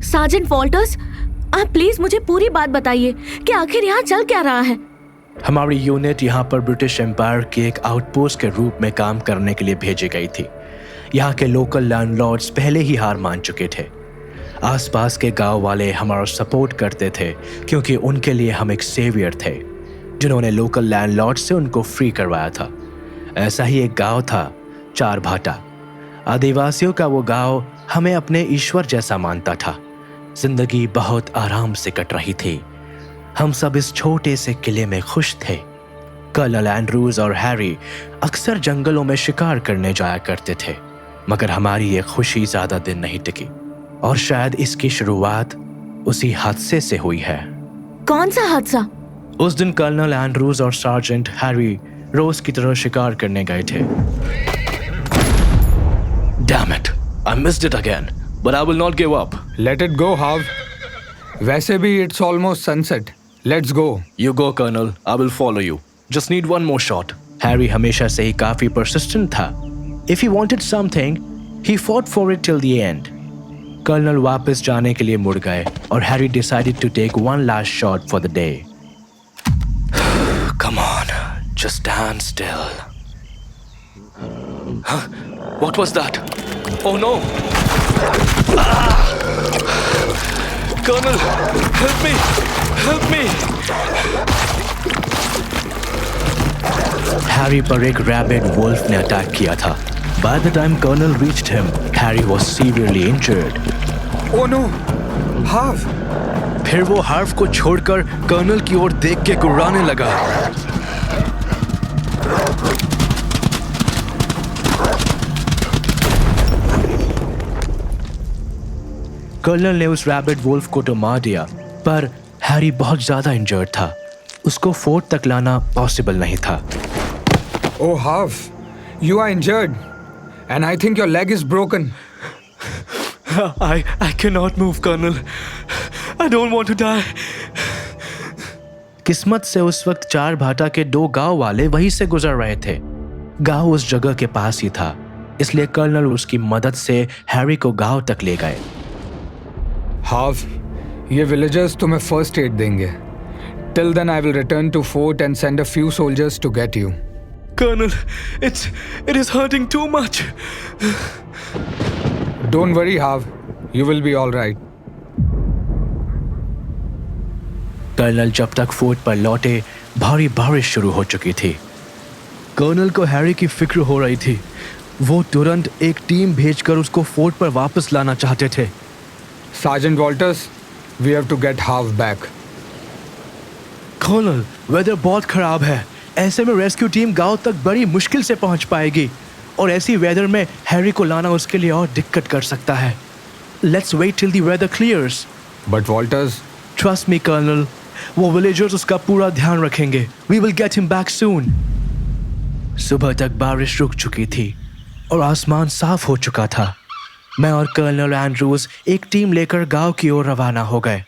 Sergeant Walter's, आप please मुझे पूरी बात बताइए कि आखिर यहाँ चल क्या रहा है। हमारी यूनिट यहाँ पर ब्रिटिश एम्पायर के एक आउटपोस्ट के रूप में काम करने के लिए भेजी गई थी। यहाँ के लोकल लैंडलॉर्ड्स पहले ही हार मान चुके थे। आसपास के गांव वाले हमारा सपोर्ट करते थे क्योंकि उनके लिए हम एक सेवियर थे जिन्होंने लोकल लैंडलॉर्ड से उनको फ्री करवाया था। ऐसा ही एक गांव था, चार भाटा। आदिवासियों का वो गांव हमें अपने ईश्वर जैसा मानता था। जिंदगी बहुत आराम से कट रही थी। हम सब इस छोटे से किले में खुश थे। कर्नल एंड्रूज और हैरी अक्सर जंगलों में शिकार करने जाया करते थे, मगर हमारी ये खुशी ज्यादा दिन नहीं टिकी और शायद इसकी शुरुआत उसी हादसे से हुई है। कौन सा हादसा? उस दिन कर्नल एंड्रूज और सार्जेंट हैरी रोज की तरह शिकार करने गए थे। Damn it, I missed it again, but I will not give up. Let it go, Hav. वैसे भी it's almost sunset. Let's go. You go, Colonel. I will follow you. Just need one more shot. Harry हमेशा से ही काफी persistent था. If he wanted something, he fought for it till the end. Colonel वापस जाने के लिए मुड़ गए और Harry decided to take one last shot for the day. Come on, just stand still. Huh? What was that? Oh no! Ah! Colonel, help me! Help me! Harry पर एक rabid wolf ने अटैक किया था. By the time Colonel reached him, Harry was severely injured. Oh no! Hav! फिर वो हार्व को छोड़कर colonel की ओर देख के गुर्राने लगा। कर्नल ने उस रैबिट वुल्फ को तो मार दिया, पर हैरी बहुत ज्यादा इंजर्ड था। उसको फोर्ट तक लाना पॉसिबल नहीं था। Oh, Hav, you are injured, and I think your leg is broken. I cannot move, Colonel. I don't want to die. किस्मत से उस वक्त चार भाटा के दो गांव वाले वहीं से गुजर रहे थे। गांव उस जगह के पास ही था, इसलिए कर्नल उसकी मदद से हैरी को गांव तक ले गए। Hav, ये villagers तुम्हें first aid देंगे. Till then I will return to fort and send a few soldiers to get you. Colonel, it is hurting too much. Don't worry, Hav. You will be all right. Colonel जब तक fort पर लौटे, भारी बारिश शुरू हो चुकी थी। कर्नल को हैरी की फिक्र हो रही थी। वो तुरंत एक टीम भेजकर उसको फोर्ट पर वापस लाना चाहते थे। Sergeant Walters, we have to get Hav back. Colonel, weather बहुत खराब है। ऐसे में रेस्क्यू टीम गांव तक बड़ी मुश्किल से पहुंच पाएगी और ऐसी वेदर में हैरी को लाना उसके लिए और दिक्कत कर सकता है। Let's wait till the weather clears. But Walters, Trust me, Colonel. वो विलेजर्स उसका पूरा ध्यान रखेंगे। We will get him back soon. सुबह तक बारिश रुक चुकी थी और आसमान साफ हो चुका था। मैं और कर्नल एंड्रूज एक टीम लेकर गांव की ओर रवाना हो गए,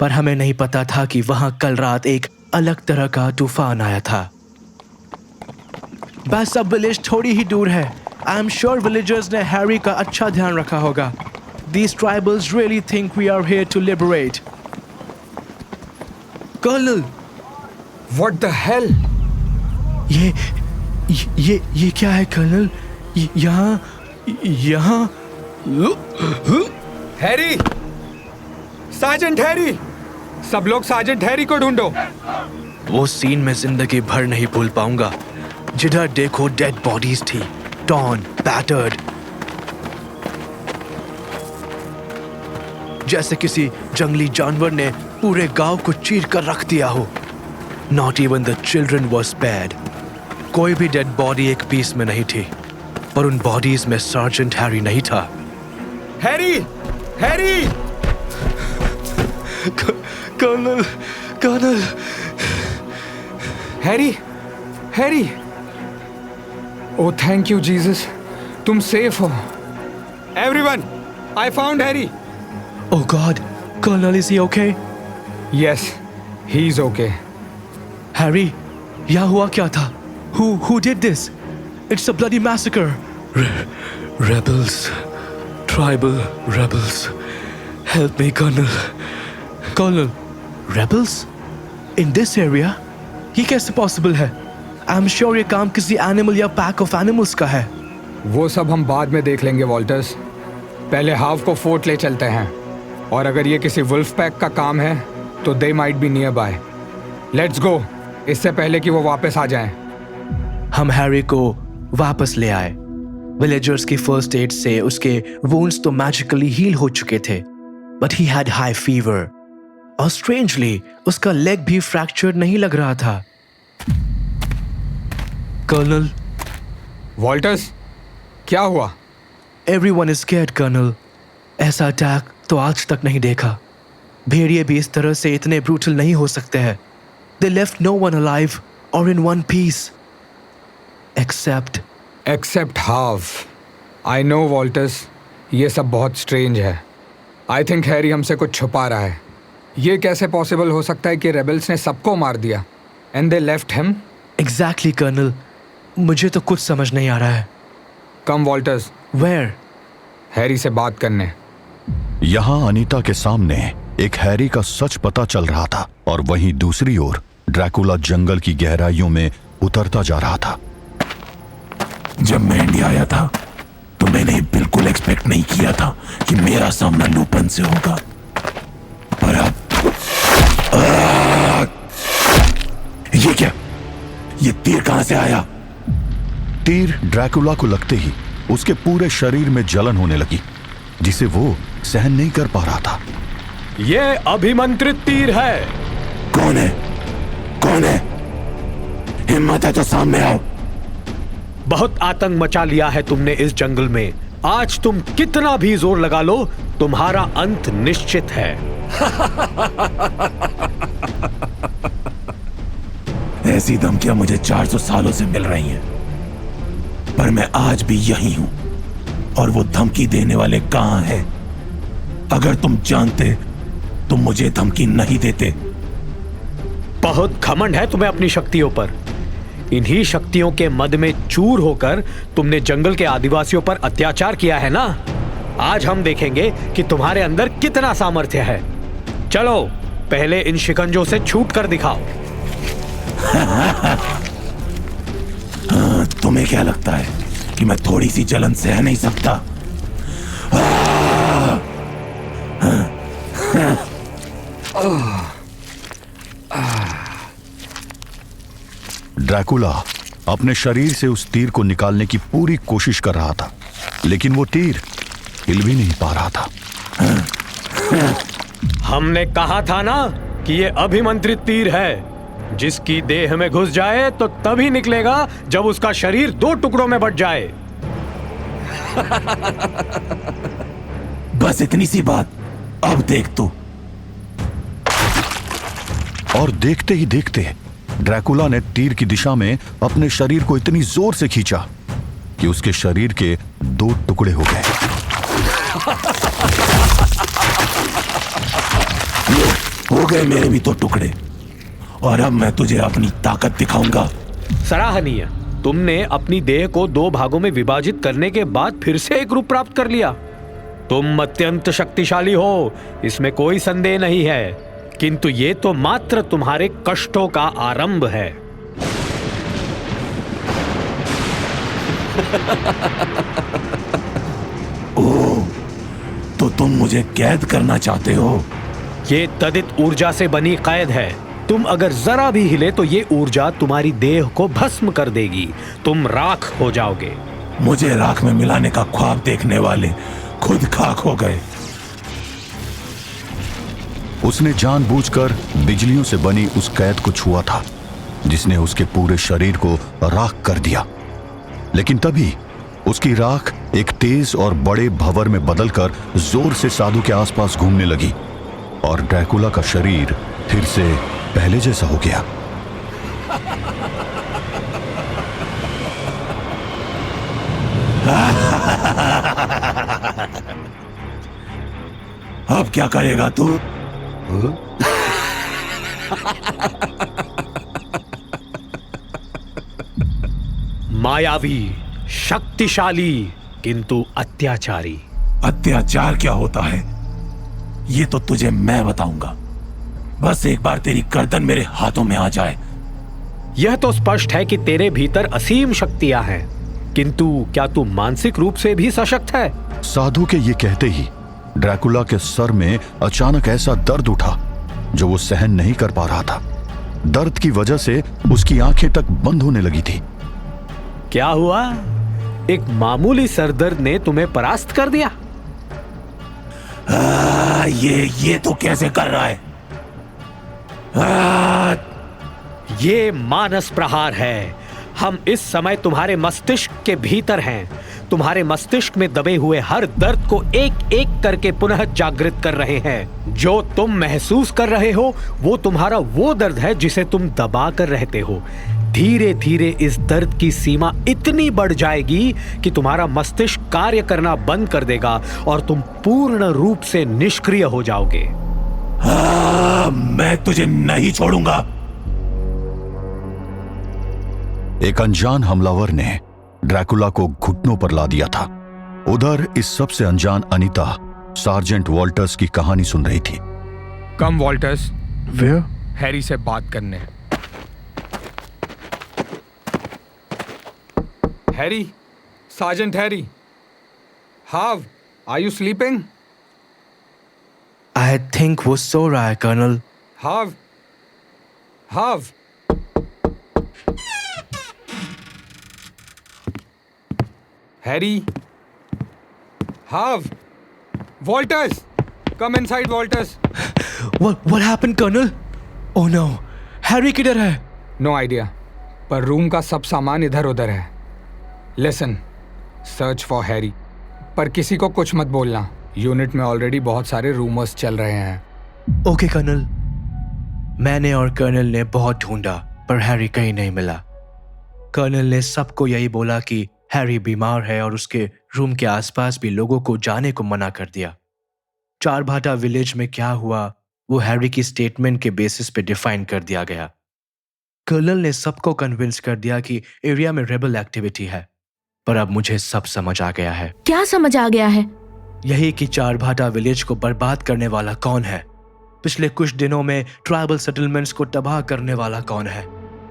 पर हमें नहीं पता था कि वहां कल रात एक अलग तरह का तूफान आया था। बस सब विलेज थोड़ी ही दूर है। आई एम श्योर विलेजर्स ने हैरी का अच्छा ध्यान रखा होगा। These tribals really think we are here to liberate. Colonel, what the hell? ये क्या है कर्नल? यहाँ हैरी! Sergeant Harry! सब लोग सार्जेंट हैरी को ढूंढो। वो सीन मैं जिंदगी भर नहीं भूल पाऊंगा। जिधर देखो डेड बॉडीज थी, टॉर्न, बैटर्ड, जैसे किसी जंगली जानवर ने पूरे गांव को चीर कर रख दिया हो। Not even the children were spared. कोई भी डेड बॉडी एक पीस में नहीं थी, पर उन बॉडीज में सार्जेंट हैरी नहीं था। Harry! Harry! Colonel, colonel! Harry! Harry! Oh, thank you, Jesus. तुम सेफ हो। Everyone, I found Harry. Oh God, Colonel, is he okay? Yes, he's okay. Harry, यहाँ हुआ क्या था? Who did this? It's a bloody massacre. Rebels, tribal rebels. Help me, Colonel. Colonel, rebels? In this area? ये कैसे possible है? I'm sure ये काम किसी animal या pack of animals का है. वो सब हम बाद में देख लेंगे वॉल्टर्स। पहले हाव को फोर्ट ले चलते हैं, और अगर ये किसी वुल्फ पैक का काम है तो they might be near by. Let's go, इससे पहले कि वो वापस आ जाएं। हम हैरी को वापस ले आए। विलेजर्स की फर्स्ट एड से उसके वुंड्स तो मैजिकली हील हो चुके थे, but he had high fever और स्ट्रेंजली उसका लेग भी फ्रैक्चर्ड नहीं लग रहा था। कर्नल, वॉल्टर्स, क्या हुआ? Everyone is scared colonel. ऐसा अटैक तो आज तक नहीं देखा। भेड़िए भी इस तरह से इतने ब्रूटल नहीं हो सकते हैं। They left no one alive or in one piece. Except Hav. I know Walters, ये सब बहुत स्ट्रेंज है। आई थिंक हैरी हमसे कुछ छुपा रहा है। ये कैसे पॉसिबल हो सकता है कि रेबल्स ने सबको मार दिया and they left him? Exactly, colonel. मुझे तो कुछ समझ नहीं आ रहा है। कम वॉल्टर्स। Where? हैरी से बात करने। यहाँ अनीता के सामने एक हैरी का सच पता चल रहा था, और वहीं दूसरी ओर ड्रैकुला जंगल की गहराइयों में उतरता जा रहा था। जब मैं इंडिया आया था तो मैंने बिल्कुल एक्सपेक्ट नहीं किया था कि मेरा सामना लुपन से होगा, पर अब ये क्या? ये तीर कहां से आया? तीर ड्रैकुला को लगते ही उसके पूरे शरीर में जलन होने लगी, जिसे वो सहन नहीं कर पा रहा था। ये अभिमंत्रित तीर है। कौन है? कौन है? हिम्मत है तो सामने आओ। बहुत आतंक मचा लिया है तुमने इस जंगल में। आज तुम कितना भी जोर लगा लो, तुम्हारा अंत निश्चित है। ऐसी धमकियां मुझे 400 सालों से मिल रही हैं, पर मैं आज भी यही हूं, और वो धमकी देने वाले कहां हैं? अगर तुम जानते तुम मुझे धमकी नहीं देते। बहुत घमंड है तुम्हें अपनी शक्तियों पर। इन्हीं शक्तियों के मद में चूर होकर तुमने जंगल के आदिवासियों पर अत्याचार किया है ना। आज हम देखेंगे कि तुम्हारे अंदर कितना सामर्थ्य है। चलो पहले इन शिकंजों से छूट कर दिखाओ। तुम्हें क्या लगता है कि मैं थोड़ी सी जलन सह नहीं सकता? ड्रैकुला अपने शरीर से उस तीर को निकालने की पूरी कोशिश कर रहा था, लेकिन वो तीर हिल भी नहीं पा रहा था। हमने कहा था ना कि ये अभिमंत्रित तीर है। जिसकी देह में घुस जाए तो तभी निकलेगा जब उसका शरीर 2 टुकड़ों में बट जाए। बस इतनी सी बात। अब देख तू। और देखते ही देखते ड्रैकुला ने तीर की दिशा में अपने शरीर को इतनी जोर से खींचा कि उसके शरीर के 2 टुकड़े हो गए। हो गए मेरे भी 2 टुकड़े, और अब मैं तुझे अपनी ताकत दिखाऊंगा। सराहनीय। तुमने अपनी देह को 2 भागों में विभाजित करने के बाद फिर से एक रूप प्राप्त कर लिया। तुम अत्यंत शक्तिशाली हो, इसमें कोई संदेह नहीं है, किंतु ये तो मात्र तुम्हारे कष्टों का आरंभ है। ओह, तो तुम मुझे कैद करना चाहते हो? ये तदित ऊर्जा से बनी कैद है। तुम अगर जरा भी हिले तो ये ऊर्जा तुम्हारी देह को भस्म कर देगी। तुम राख हो जाओगे। मुझे राख में मिलाने का ख्वाब देखने वाले खुद खाक हो गए। उसने जानबूझकर बिजलियों से बनी उस कैद को छुआ था, जिसने उसके पूरे शरीर को राख कर दिया। लेकिन तभी उसकी राख एक तेज और बड़े भंवर में बदलकर जोर से साधु के आसपास घूमने लगी, और ड्रैकुला का शरीर फिर से पहले जैसा हो गया। अब क्या करेगा तू? मायावी, शक्तिशाली, किंतु अत्याचारी। अत्याचार क्या होता है? ये तो तुझे मैं बताऊंगा। बस एक बार तेरी गर्दन मेरे हाथों में आ जाए। यह तो स्पष्ट है कि तेरे भीतर असीम शक्तियां हैं, किंतु क्या तू मानसिक रूप से भी सशक्त है? साधु के ये कहते ही ड्रैकुला के सर में अचानक ऐसा दर्द उठा जो वो सहन नहीं कर पा रहा था। दर्द की वजह से उसकी आंखें तक बंद होने लगी थी। क्या हुआ? एक मामूली सरदर्द ने तुम्हें परास्त कर दिया? ये तो कैसे कर रहा है? ये मानस प्रहार है। हम इस समय तुम्हारे मस्तिष्क के भीतर हैं। तुम्हारे मस्तिष्क में दबे हुए हर दर्द को एक एक करके पुनः जागृत कर रहे हैं। जो तुम महसूस कर रहे हो वो तुम्हारा वो दर्द है जिसे तुम दबा कर रहते हो। धीरे धीरे इस दर्द की सीमा इतनी बढ़ जाएगी कि तुम्हारा मस्तिष्क कार्य करना बंद कर देगा और तुम पूर्ण रूप से निष्क्रिय हो जाओगे। मैं तुझे नहीं छोड़ूंगा। एक अनजान हमलावर ने ड्रैकुला को घुटनों पर ला दिया था। उधर इस सबसे अनजान अनीता सार्जेंट वॉल्टर्स की कहानी सुन रही थी। कम वॉल्टर्स, Where? हैरी से बात करने। Harry, sergeant Harry. Hav, are you sleeping? I think वो सो रहा है colonel. Hav, Hav. Harry, Hav, Walters, come inside Walters. What happened, colonel? Oh no, Harry किधर है? नो आइडिया, पर रूम का सब सामान इधर उधर है। लिसन, सर्च फॉर हैरी, पर किसी को कुछ मत बोलना। यूनिट में ऑलरेडी बहुत सारे रूमर्स चल रहे हैं। Okay colonel. मैंने और कर्नल ने बहुत ढूंढा पर हैरी कहीं नहीं मिला। कर्नल ने सबको यही बोला कि हैरी बीमार है और उसके रूम के आसपास भी लोगों को जाने को मना कर दिया। चारभाटा विलेज में क्या हुआ वो हैरी की स्टेटमेंट के बेसिस पे डिफाइन कर दिया गया। कर्नल ने सबको कन्विंस कर दिया कि एरिया में रेबल एक्टिविटी है, पर अब मुझे सब समझ आ गया है। क्या समझ आ गया है? यही कि चारभाटा विलेज को बर्बाद करने वाला कौन है, पिछले कुछ दिनों में ट्राइबल सेटलमेंट्स को तबाह करने वाला कौन है,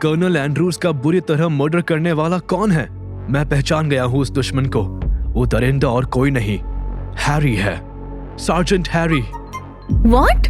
कर्नल एंड्रूज का बुरी तरह मर्डर करने वाला कौन है। मैं पहचान गया हूं उस दुश्मन को। वो दरिंदा और कोई नहीं, हैरी है, सार्जेंट हैरी। What?